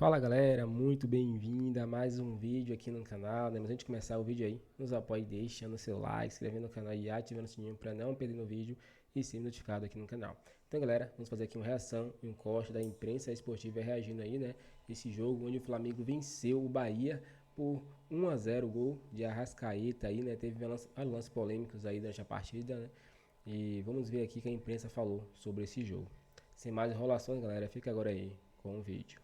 Fala galera, muito bem-vinda a mais um vídeo aqui no canal, né? Mas antes de começar o vídeo aí, nos apoie deixando seu like, se inscrevendo no canal e ativando o sininho para não perder no vídeo e ser notificado aqui no canal. Então galera, vamos fazer aqui uma reação e um corte da imprensa esportiva reagindo aí, né? Esse jogo onde o Flamengo venceu o Bahia por 1 a 0, gol de Arrascaeta aí, né? Teve lances polêmicos aí durante a partida, né? E vamos ver aqui o que a imprensa falou sobre esse jogo. Sem mais enrolações galera, fica agora aí com o vídeo.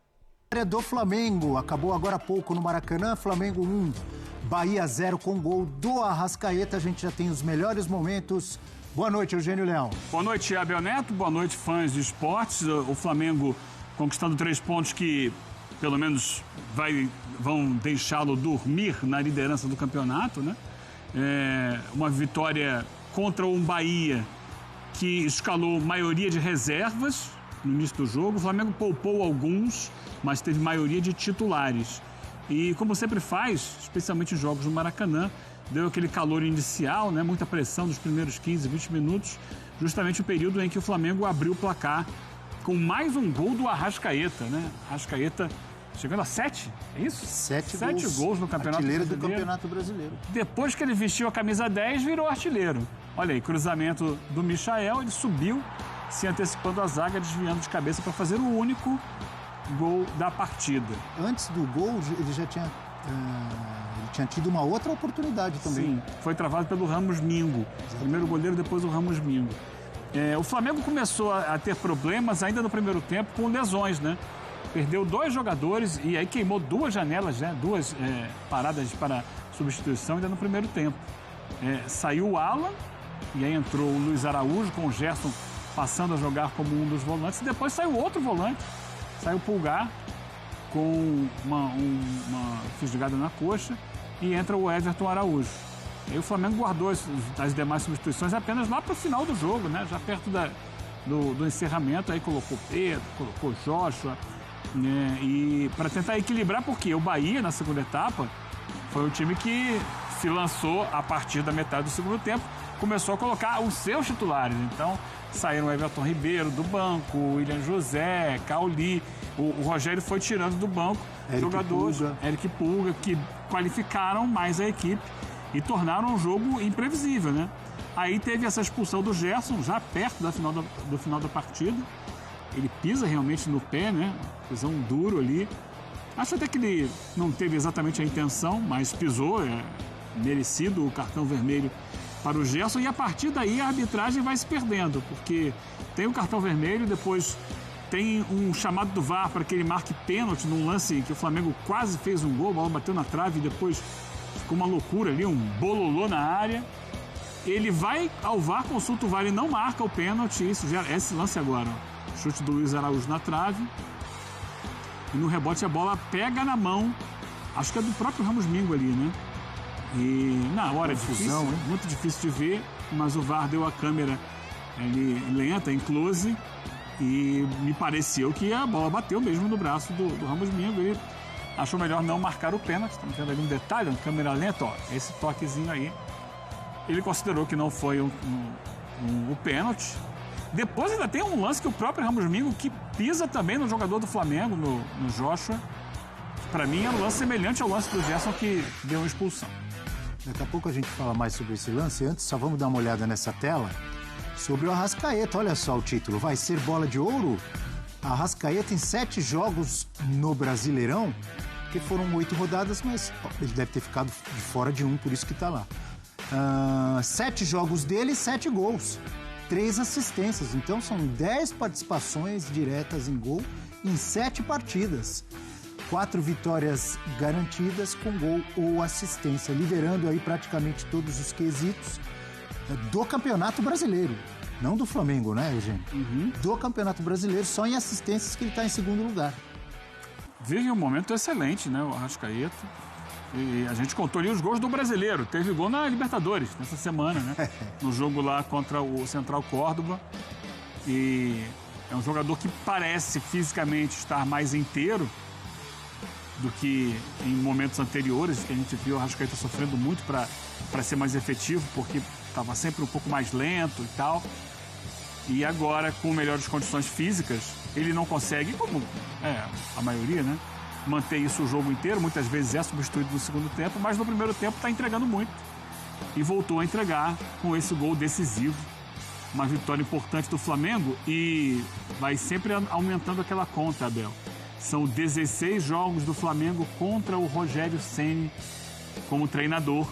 Do Flamengo, acabou agora há pouco no Maracanã, Flamengo 1, Bahia 0 com gol do Arrascaeta, a gente já tem os melhores momentos. Boa noite, Eugênio Leão. Boa noite, Abel Neto, boa noite, fãs de esportes. O Flamengo conquistando 3 pontos que, pelo menos, vão deixá-lo dormir na liderança do campeonato, né? Uma vitória contra um Bahia que escalou maioria de reservas no início do jogo. O Flamengo poupou alguns, mas teve maioria de titulares. E como sempre faz, especialmente em jogos no Maracanã, deu aquele calor inicial, né? Muita pressão nos primeiros 15, 20 minutos, justamente o período em que o Flamengo abriu o placar com mais um gol do Arrascaeta, né? Arrascaeta chegando a 7, é isso? 7 gols no Campeonato Brasileiro. do Campeonato Brasileiro. Depois que ele vestiu a camisa 10, virou artilheiro. Olha aí, cruzamento do Michael, ele subiu, se antecipando a zaga, desviando de cabeça para fazer o único gol da partida. Antes do gol, ele já tinha, tido uma outra oportunidade também. Sim, foi travado pelo Ramos Mingo. Primeiro o goleiro, depois o Ramos Mingo. O Flamengo começou a ter problemas ainda no primeiro tempo com lesões, né? Perdeu 2 jogadores e aí queimou 2 janelas, né? 2 paradas para substituição ainda no primeiro tempo. Saiu o Alan e aí entrou o Luiz Araújo com o Gerson passando a jogar como um dos volantes. E depois saiu outro volante. Saiu o Pulgar com uma fisgada na coxa e entra o Everton Araújo. Aí o Flamengo guardou as demais substituições apenas lá para o final do jogo, né? Já perto do encerramento, aí colocou Pedro, colocou Joshua, né? E para tentar equilibrar, porque o Bahia, na segunda etapa, foi o time que se lançou a partir da metade do segundo tempo, começou a colocar os seus titulares. Então, saíram o Everton Ribeiro do banco, o William José, Cauli. O Rogério foi tirando do banco jogadores, Eric Pulga, que qualificaram mais a equipe e tornaram o jogo imprevisível, né? Aí teve essa expulsão do Gerson, já perto do final da partida. Ele pisa realmente no pé, né? Pisão duro ali. Acho até que ele não teve exatamente a intenção, mas pisou, merecido o cartão vermelho para o Gerson, e a partir daí a arbitragem vai se perdendo, porque tem o cartão vermelho, depois tem um chamado do VAR para que ele marque pênalti num lance que o Flamengo quase fez um gol, a bola bateu na trave e depois ficou uma loucura ali, um bololô na área. Ele vai ao VAR, consulta o VAR e não marca o pênalti. Isso já, esse lance agora, ó, chute do Luiz Araújo na trave, e no rebote a bola pega na mão, acho que é do próprio Ramos Mingo ali, né? E na hora difícil, muito difícil de ver, mas o VAR deu a câmera ali lenta, em close, e me pareceu que a bola bateu mesmo no braço do Ramos Mingo. Ele achou melhor não marcar o pênalti. Estamos vendo ali um detalhe, uma câmera lenta, ó, esse toquezinho aí. Ele considerou que não foi o pênalti. Depois ainda tem um lance que o próprio Ramos Mingo, que pisa também no jogador do Flamengo, no Joshua. Para mim é um lance semelhante ao lance do Gerson, que deu uma expulsão. Daqui a pouco a gente fala mais sobre esse lance. Antes, só vamos dar uma olhada nessa tela sobre o Arrascaeta. Olha só o título. Vai ser bola de ouro? Arrascaeta em 7 jogos no Brasileirão, que foram 8 rodadas, mas ele deve ter ficado de fora de um, por isso que tá lá. 7 jogos dele, 7 gols. 3 assistências. Então são 10 participações diretas em gol em 7 partidas. 4 vitórias garantidas com gol ou assistência, liderando aí praticamente todos os quesitos do Campeonato Brasileiro. Não do Flamengo, né, Eugênio? Do Campeonato Brasileiro, só em assistências que ele está em segundo lugar. Vive um momento excelente, né, o Arrascaeta. E a gente contou ali os gols do Brasileiro. Teve gol na Libertadores nessa semana, né? No jogo lá contra o Central Córdoba. E é um jogador que parece fisicamente estar mais inteiro do que em momentos anteriores, que a gente viu o Arrascaeta sofrendo muito para ser mais efetivo, porque estava sempre um pouco mais lento e tal. E agora, com melhores condições físicas, ele não consegue, como a maioria, né? manter isso o jogo inteiro, muitas vezes é substituído no segundo tempo, mas no primeiro tempo está entregando muito. E voltou a entregar com esse gol decisivo. Uma vitória importante do Flamengo e vai sempre aumentando aquela conta, Abel. São 16 jogos do Flamengo contra o Rogério Ceni como treinador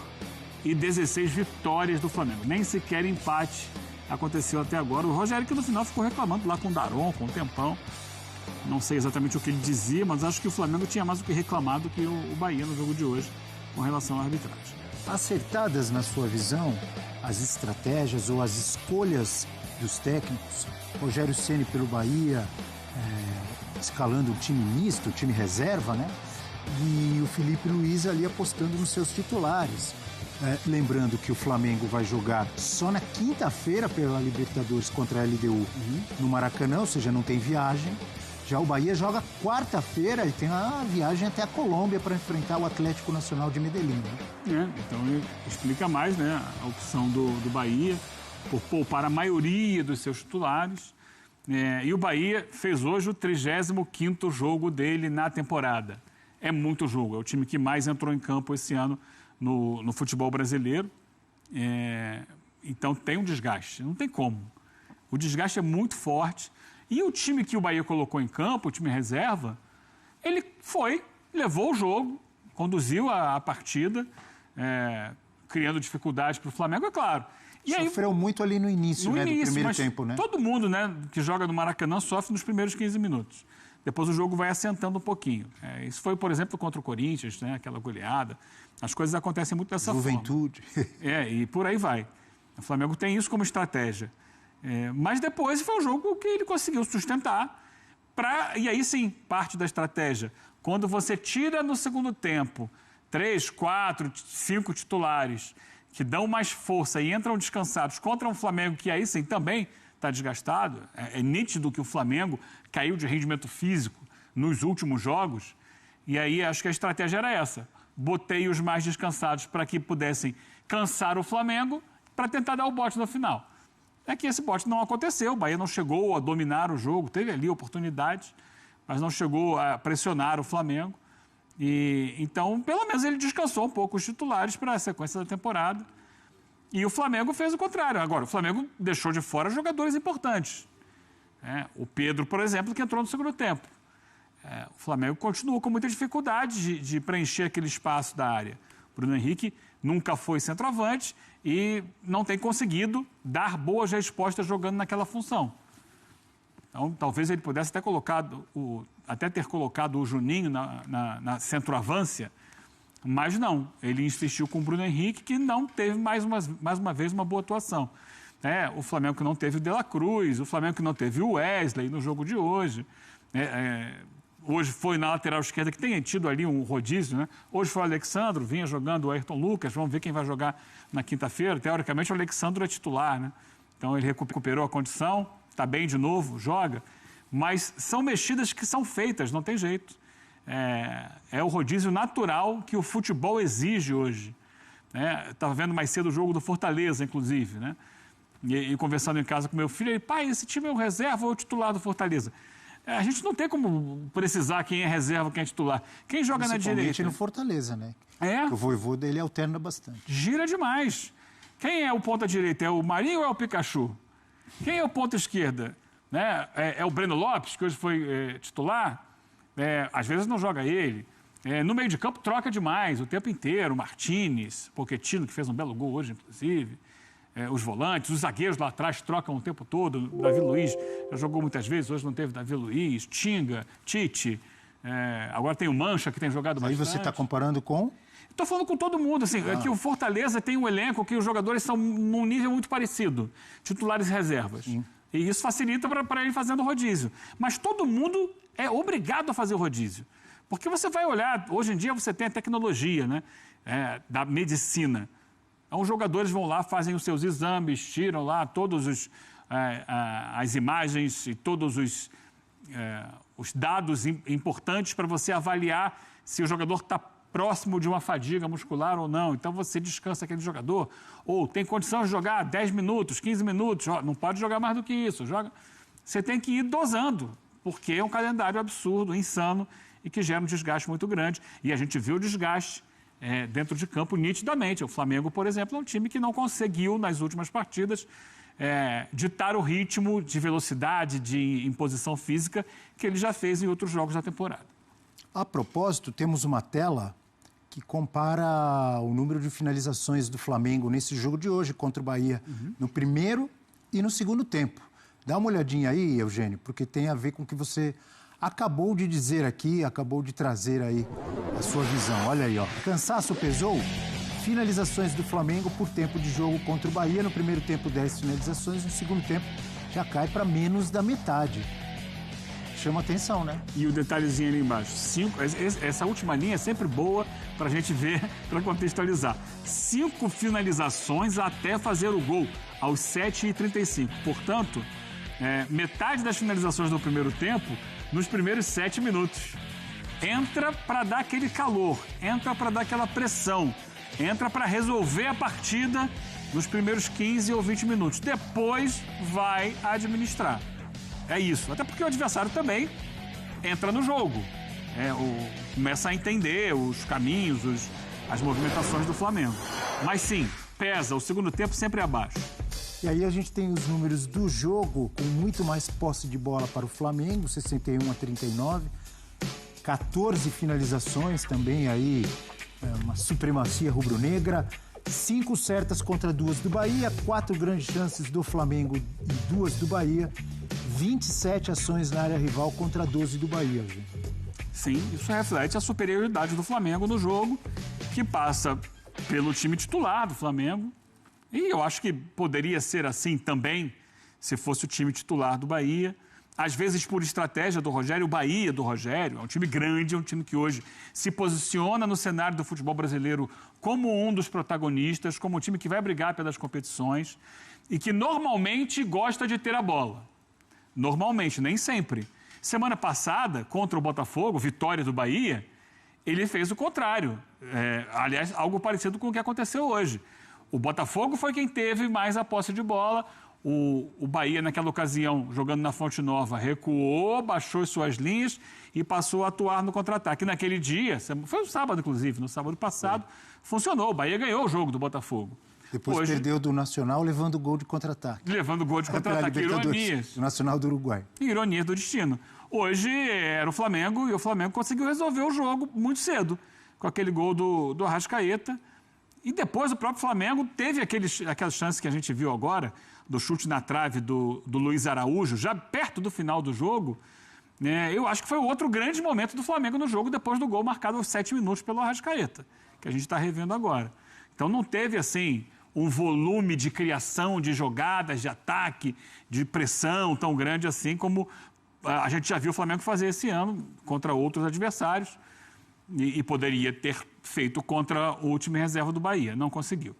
e 16 vitórias do Flamengo. Nem sequer empate aconteceu até agora. O Rogério que no final ficou reclamando lá com o Daron, com o Tempão. Não sei exatamente o que ele dizia, mas acho que o Flamengo tinha mais do que reclamar do que o Bahia no jogo de hoje com relação à arbitragem. Acertadas na sua visão as estratégias ou as escolhas dos técnicos? Rogério Ceni pelo Bahia, escalando o time misto, o time reserva, né? E o Felipe Luiz ali apostando nos seus titulares. Lembrando que o Flamengo vai jogar só na quinta-feira pela Libertadores contra a LDU no Maracanã, ou seja, não tem viagem. Já o Bahia joga quarta-feira e tem a viagem até a Colômbia para enfrentar o Atlético Nacional de Medellín. Né? Então explica mais, né, a opção do Bahia por poupar a maioria dos seus titulares. E o Bahia fez hoje o 35º jogo dele na temporada. É muito jogo, é o time que mais entrou em campo esse ano no futebol brasileiro. Então tem um desgaste, não tem como. O desgaste é muito forte. E o time que o Bahia colocou em campo, o time reserva, ele levou o jogo, conduziu a partida, criando dificuldades para o Flamengo, é claro. E sofreu muito ali no início, do primeiro tempo, né? Todo mundo, né, que joga no Maracanã sofre nos primeiros 15 minutos. Depois o jogo vai assentando um pouquinho. Isso foi, por exemplo, contra o Corinthians, né, aquela goleada. As coisas acontecem muito dessa Juventude. forma. E por aí vai. O Flamengo tem isso como estratégia. Mas depois foi um jogo que ele conseguiu sustentar. E aí sim, parte da estratégia. Quando você tira no segundo tempo 3, 4, 5 titulares que dão mais força e entram descansados contra um Flamengo que aí sim também está desgastado, é nítido que o Flamengo caiu de rendimento físico nos últimos jogos. E aí acho que a estratégia era essa. Botei os mais descansados para que pudessem cansar o Flamengo para tentar dar o bote no final. É que esse bote não aconteceu, o Bahia não chegou a dominar o jogo, teve ali oportunidades, mas não chegou a pressionar o Flamengo. Então, pelo menos ele descansou um pouco os titulares para a sequência da temporada. E o Flamengo fez o contrário. Agora, o Flamengo deixou de fora jogadores importantes. O Pedro, por exemplo, que entrou no segundo tempo. O Flamengo continuou com muita dificuldade de preencher aquele espaço da área. O Bruno Henrique nunca foi centroavante e não tem conseguido dar boas respostas jogando naquela função. Então, talvez ele pudesse até ter colocado o Juninho na centroavância, mas não. Ele insistiu com o Bruno Henrique, que não teve mais uma vez uma boa atuação. O Flamengo que não teve o De La Cruz, o Flamengo que não teve o Wesley no jogo de hoje. Hoje foi na lateral esquerda, que tem tido ali um rodízio, né? Hoje foi o Alexandro, vinha jogando o Ayrton Lucas, vamos ver quem vai jogar na quinta-feira. Teoricamente, o Alexandro é titular, né? Então, ele recuperou a condição, está bem de novo, joga. Mas são mexidas que são feitas, não tem jeito. É o rodízio natural que o futebol exige hoje. Estava vendo mais cedo o jogo do Fortaleza, inclusive, né? E conversando em casa com meu filho, ele, pai, esse time é o reserva ou o titular do Fortaleza? A gente não tem como precisar quem é reserva, quem é titular. Quem joga na direita? Principalmente no Fortaleza, né? Porque o Vojvoda dele alterna bastante. Gira demais. Quem é o ponta direita? É o Marinho ou é o Pikachu? Quem é o ponta esquerda? É o Breno Lopes, que hoje foi titular? Às vezes não joga ele. No meio de campo troca demais, o tempo inteiro. O Martínez, Pochettino, que fez um belo gol hoje, inclusive. Os volantes, os zagueiros lá atrás trocam o tempo todo. Davi Luiz já jogou muitas vezes, hoje não teve Davi Luiz, Tinga, Tite. Agora tem o Mancha, que tem jogado bastante. Aí você está comparando com? Estou falando com todo mundo. Assim, é que o Fortaleza tem um elenco que os jogadores são num nível muito parecido. Titulares e reservas. Sim. E isso facilita para ir fazendo rodízio. Mas todo mundo é obrigado a fazer o rodízio. Porque você vai olhar, hoje em dia você tem a tecnologia, né, da medicina. Então, os jogadores vão lá, fazem os seus exames, tiram lá todos as imagens e todos os dados importantes para você avaliar se o jogador está próximo de uma fadiga muscular ou não. Então, você descansa aquele jogador. Ou tem condição de jogar 10 minutos, 15 minutos. Não pode jogar mais do que isso. Você tem que ir dosando, porque é um calendário absurdo, insano, e que gera um desgaste muito grande. E a gente vê o desgaste dentro de campo nitidamente. O Flamengo, por exemplo, é um time que não conseguiu, nas últimas partidas, ditar o ritmo de velocidade, de imposição física que ele já fez em outros jogos da temporada. A propósito, temos uma tela que compara o número de finalizações do Flamengo nesse jogo de hoje contra o Bahia, no primeiro e no segundo tempo. Dá uma olhadinha aí, Eugênio, porque tem a ver com o que você acabou de dizer aqui, acabou de trazer aí a sua visão. Olha aí, ó. Cansaço pesou? Finalizações do Flamengo por tempo de jogo contra o Bahia. No primeiro tempo, 10 finalizações. No segundo tempo, já cai para menos da metade. Chama atenção, né? E o detalhezinho ali embaixo. Essa última linha é sempre boa para a gente ver, para contextualizar. 5 finalizações até fazer o gol, aos 7h35. Portanto, metade das finalizações do primeiro tempo, nos primeiros 7 minutos. Entra para dar aquele calor, entra para dar aquela pressão, entra para resolver a partida nos primeiros 15 ou 20 minutos. Depois vai administrar. É isso. Até porque o adversário também entra no jogo. Começa a entender os caminhos, as movimentações do Flamengo. Mas sim, pesa. O segundo tempo sempre é abaixo. E aí a gente tem os números do jogo com muito mais posse de bola para o Flamengo, 61-39. 14 finalizações também aí, uma supremacia rubro-negra. 5 certas contra 2 do Bahia, 4 grandes chances do Flamengo e 2 do Bahia. 27 ações na área rival contra 12 do Bahia, gente. Sim, isso reflete a superioridade do Flamengo no jogo, que passa pelo time titular do Flamengo. E eu acho que poderia ser assim também, se fosse o time titular do Bahia. Às vezes, por estratégia do Rogério, o Bahia do Rogério é um time grande, é um time que hoje se posiciona no cenário do futebol brasileiro como um dos protagonistas, como um time que vai brigar pelas competições e que normalmente gosta de ter a bola. Normalmente, nem sempre. Semana passada, contra o Botafogo, vitória do Bahia, ele fez o contrário. Aliás, algo parecido com o que aconteceu hoje. O Botafogo foi quem teve mais a posse de bola. O Bahia, naquela ocasião, jogando na Fonte Nova, recuou, baixou as suas linhas e passou a atuar no contra-ataque. Naquele dia, foi no sábado, inclusive, no sábado passado, funcionou. O Bahia ganhou o jogo do Botafogo. Depois hoje, perdeu do Nacional, levando gol de contra-ataque. Levando gol de contra-ataque. Ironias. O Nacional do Uruguai. Ironias do destino. Hoje era o Flamengo e o Flamengo conseguiu resolver o jogo muito cedo, com aquele gol do Arrascaeta. E depois o próprio Flamengo teve aquela chance que a gente viu agora, do chute na trave do Luiz Araújo, já perto do final do jogo. Eu acho que foi o outro grande momento do Flamengo no jogo, depois do gol marcado aos 7 minutos pelo Arrascaeta, que a gente está revendo agora. Então não teve, assim, um volume de criação, de jogadas, de ataque, de pressão tão grande assim como a gente já viu o Flamengo fazer esse ano contra outros adversários e poderia ter feito contra o time reserva do Bahia. Não conseguiu.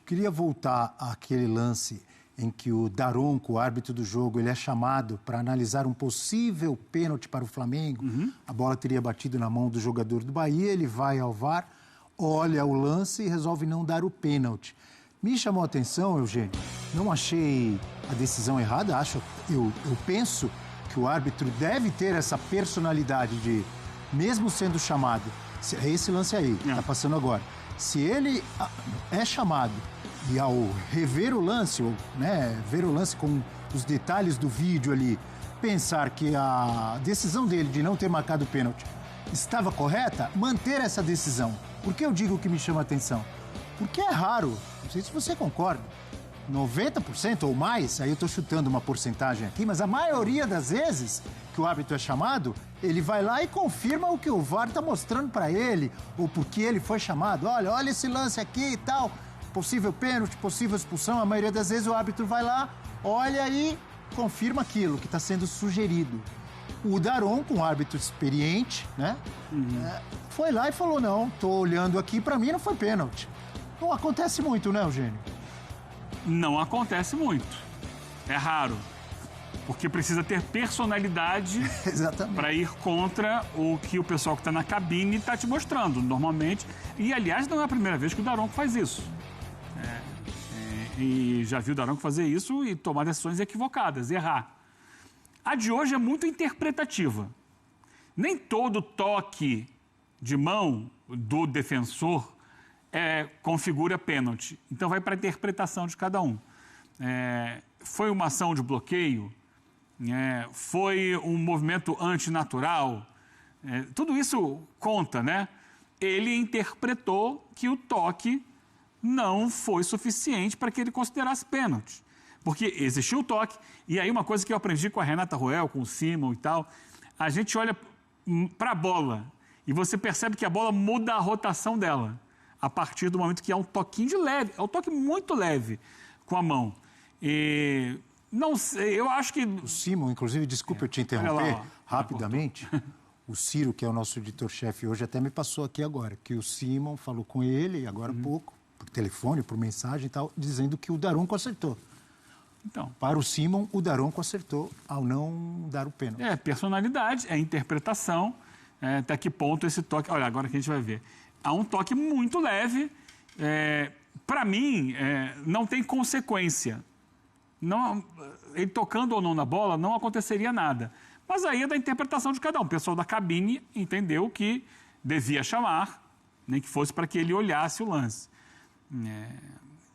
Queria voltar àquele lance em que o Daronco, o árbitro do jogo, ele é chamado para analisar um possível pênalti para o Flamengo. A bola teria batido na mão do jogador do Bahia, ele vai ao VAR, olha o lance e resolve não dar o pênalti. Me chamou a atenção, Eugênio, não achei a decisão errada, eu penso que o árbitro deve ter essa personalidade de, mesmo sendo chamado, é esse lance aí, que está passando agora, se ele é chamado e ao rever o lance, ver o lance com os detalhes do vídeo ali, pensar que a decisão dele de não ter marcado o pênalti estava correta, manter essa decisão. Por que eu digo que me chama a atenção? Porque é raro, não sei se você concorda, 90% ou mais, aí eu estou chutando uma porcentagem aqui, mas a maioria das vezes que o árbitro é chamado, ele vai lá e confirma o que o VAR está mostrando para ele, ou porque ele foi chamado. Olha esse lance aqui e tal, possível pênalti, possível expulsão. A maioria das vezes o árbitro vai lá, olha e confirma aquilo que está sendo sugerido. O Daronco, um árbitro experiente, foi lá e falou, não, estou olhando aqui, para mim não foi pênalti. Não acontece muito, né, Eugênio? Não acontece muito. É raro. Porque precisa ter personalidade para ir contra o que o pessoal que está na cabine está te mostrando, normalmente. E, aliás, não é a primeira vez que o Daronco faz isso. E já viu o Daronco fazer isso e tomar decisões equivocadas, errar. A de hoje é muito interpretativa. nem todo toque de mão do defensor configura pênalti. Então, vai para a interpretação de cada um. Foi uma ação de bloqueio? Foi um movimento antinatural? Tudo isso conta, né? Ele interpretou que o toque não foi suficiente para que ele considerasse pênalti. Porque existiu o toque, e aí uma coisa que eu aprendi com a Renata Ruel, com o Simon e tal, a gente olha para a bola e você percebe que a bola muda a rotação dela a partir do momento que há um toquinho de leve, é um toque muito leve com a mão. E não sei, eu acho que... O Simon, inclusive, desculpa eu te interromper rapidamente, o Ciro, que é o nosso editor-chefe hoje, até me passou aqui agora, que o Simon falou com ele, agora há pouco, por telefone, por mensagem e tal, dizendo que o Daronco acertou. Então, para o Simon, o Daronco acertou ao não dar o pênalti. Personalidade, interpretação, até que ponto esse toque... Olha, agora que a gente vai ver. Há um toque muito leve, para mim, não tem consequência. Não, ele tocando ou não na bola, não aconteceria nada. Mas aí é da interpretação de cada um. O pessoal da cabine entendeu que devia chamar, nem que fosse para que ele olhasse o lance.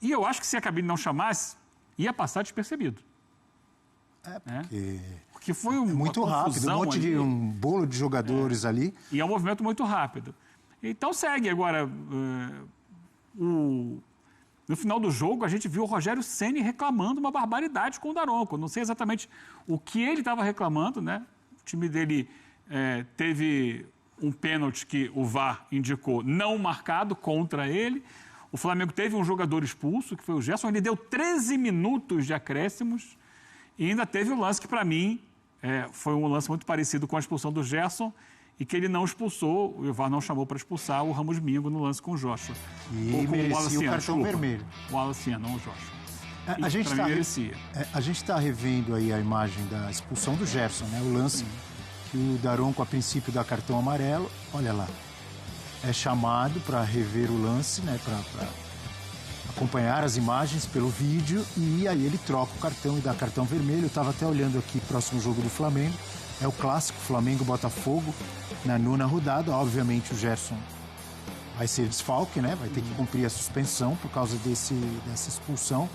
E eu acho que se a cabine não chamasse, ia passar despercebido. Porque foi muito rápido, um bolo de jogadores ali. E é um movimento muito rápido. Então segue. Agora, no final do jogo, a gente viu o Rogério Ceni reclamando uma barbaridade com o Daronco. Não sei exatamente o que ele estava reclamando, né? O time dele teve um pênalti que o VAR indicou não marcado contra ele. O Flamengo teve um jogador expulso, que foi o Gerson. Ele deu 13 minutos de acréscimos e ainda teve o lance que, para mim, foi um lance muito parecido com a expulsão do Gerson e que ele não expulsou, o VAR não chamou para expulsar o Ramos Mingo no lance com o Joshua. E merecia o cartão vermelho. O Wallace, não o Joshua. A gente está revendo aí a imagem da expulsão do Gerson, né? O lance que o Daronco, a princípio, dá cartão amarelo. Olha lá. É chamado para rever o lance, né? Para acompanhar as imagens pelo vídeo e aí ele troca o cartão e dá cartão vermelho. Eu estava até olhando aqui, próximo jogo do Flamengo. É o clássico Flamengo-Botafogo na 9ª rodada. Obviamente o Gerson vai ser desfalque, né? Vai ter que cumprir a suspensão por causa dessa expulsão.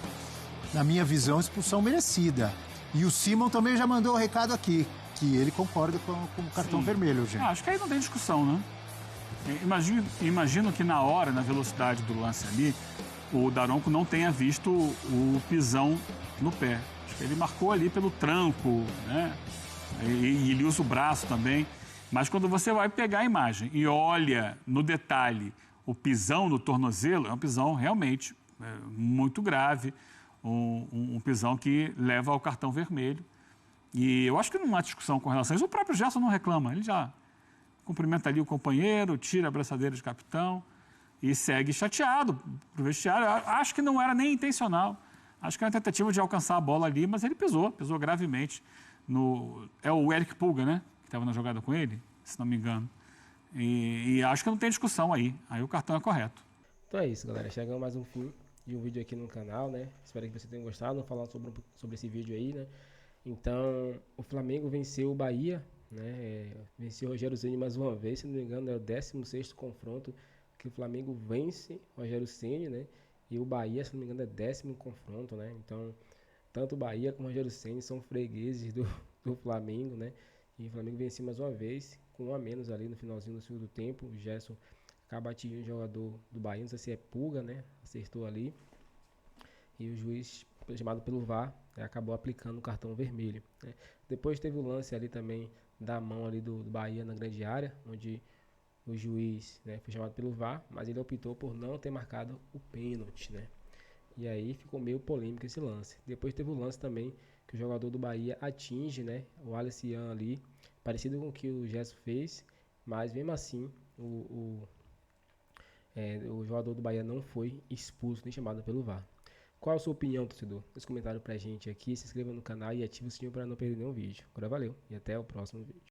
Na minha visão, expulsão merecida. E o Simon também já mandou o recado aqui, que ele concorda com o cartão vermelho, gente. Acho que aí não tem discussão, né? Imagino que na hora, na velocidade do lance ali, o Daronco não tenha visto o pisão no pé. Acho que ele marcou ali pelo tranco, né? E ele usa o braço também. Mas quando você vai pegar a imagem e olha no detalhe o pisão no tornozelo, é um pisão realmente muito grave, um pisão que leva ao cartão vermelho. E eu acho que não há discussão com relação a isso. O próprio Gerson não reclama, ele já cumprimenta ali o companheiro, tira a braçadeira de capitão e segue chateado para o vestiário. Acho que não era nem intencional. Acho que era uma tentativa de alcançar a bola ali, mas ele pisou gravemente. É o Eric Pulga, né? Que estava na jogada com ele, se não me engano. E acho que não tem discussão aí. Aí o cartão é correto. Então é isso, galera. Chegamos mais um fim de um vídeo aqui no canal, né? Espero que você tenha gostado. Vamos falar sobre esse vídeo aí, né? Então, o Flamengo venceu o Bahia, né? Venceu o Rogério Ceni mais uma vez. Se não me engano, é o 16º confronto que o Flamengo vence o Rogério Ceni, né? E o Bahia, se não me engano, é 10º confronto, né? Então, tanto o Bahia como o Rogério Ceni são fregueses do Flamengo, né? E o Flamengo venceu mais uma vez, com 1 a menos ali no finalzinho do segundo tempo. O Gerson acaba atingindo o jogador do Bahia, não sei se é Pulga, né? Acertou ali. E o juiz, chamado pelo VAR, acabou aplicando o cartão vermelho, né? Depois teve o lance ali também da mão ali do Bahia na grande área, onde o juiz, né, foi chamado pelo VAR, mas ele optou por não ter marcado o pênalti, né? E aí ficou meio polêmico esse lance. Depois teve o lance também que o jogador do Bahia atinge, né, o Wallace ali, parecido com o que o Gerson fez, mas mesmo assim o jogador do Bahia não foi expulso nem chamado pelo VAR. Qual a sua opinião, torcedor? Deixe um comentário pra gente aqui, se inscreva no canal e ative o sininho para não perder nenhum vídeo. Agora valeu e até o próximo vídeo.